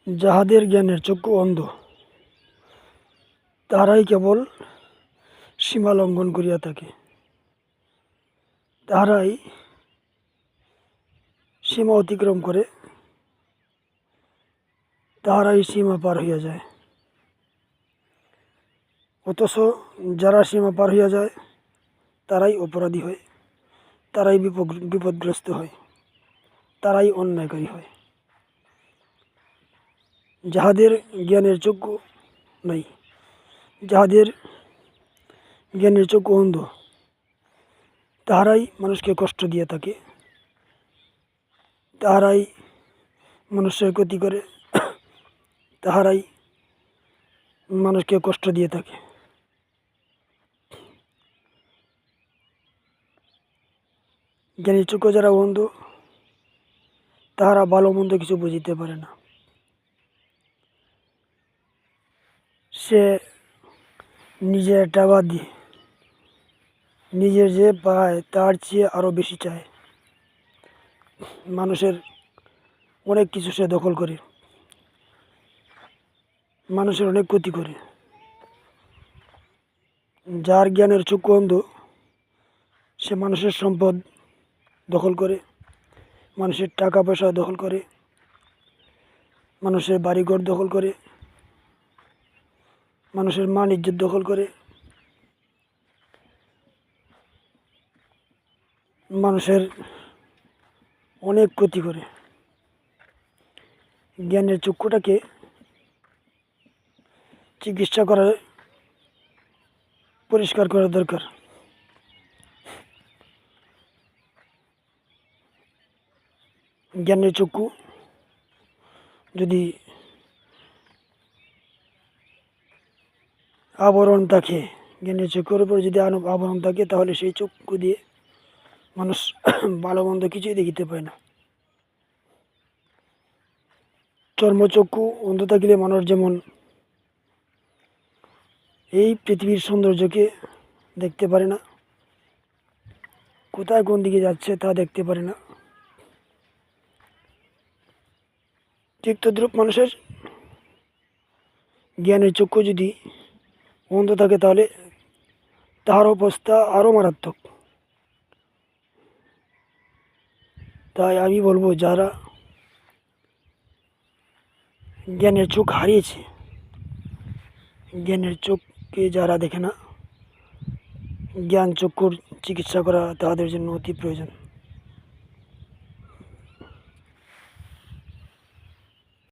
যাহাদের জ্ঞানের চক্ষু অন্ধ, তাহারাই কেবল সীমা লঙ্ঘন করিয়া থাকে। তাহারাই সীমা অতিক্রম করে, তাহারাই সীমা পার হইয়া যায়। অথচ যারা সীমা পার হইয়া যায় তারাই অপরাধী হয়, তারাই বিপদগ্রস্ত হয়, তারাই অন্যায়কারী হয়। যাহাদের জ্ঞানের চক্ষু নাই, যাহাদের জ্ঞানের চক্ষু অন্ধ, তাহারাই মানুষকে কষ্ট দিয়ে থাকে, তাহারাই মানুষের ক্ষতি করে, তাহারাই মানুষকে কষ্ট দিয়ে থাকে। জ্ঞানের চক্ষু যারা অন্ধ, তাহারা ভালো মন্দ কিছু বুঝিতে পারে না। সে নিজের টাকা দিয়ে নিজের যে পায় তার চেয়ে আরও বেশি চায়। মানুষের অনেক কিছু সে দখল করে, মানুষের অনেক ক্ষতি করে। যার জ্ঞানের চক্ষু অন্ধ, সে মানুষের সম্পদ দখল করে, মানুষের টাকা পয়সা দখল করে, মানুষের বাড়িঘর দখল করে, মানুষের মান ইজ্জত দখল করে, মানুষের অনেক ক্ষতি করে। জ্ঞানের চক্ষুটাকে চিকিৎসা করার, পরিষ্কার করা দরকার। জ্ঞানের চক্ষু যদি আবরণ থাকে, জ্ঞানের চক্ষুর উপর যদি আবরণ থাকে, তাহলে সেই চক্ষু দিয়ে মানুষ ভালো মন্দ কিছুই দেখিতে পায় না। চর্মচক্ষু অন্ধ থাকিলে মানুষ যেমন এই পৃথিবীর সৌন্দর্যকে দেখতে পারে না, কোথায় কোন দিকে যাচ্ছে তা দেখতে পারে না, ঠিক তদ্রূপ মানুষের জ্ঞানের চক্ষু যদি অন্ধ থাকে, তাহলে তাহার অবস্থা আরও মারাত্মক। তাই আমি বলবো, যারা জ্ঞানের চোখ হারিয়েছে, জ্ঞানের চোখকে যারা দেখে না, জ্ঞান চক্ষুর চিকিৎসা করা তাদের জন্য অতি প্রয়োজন।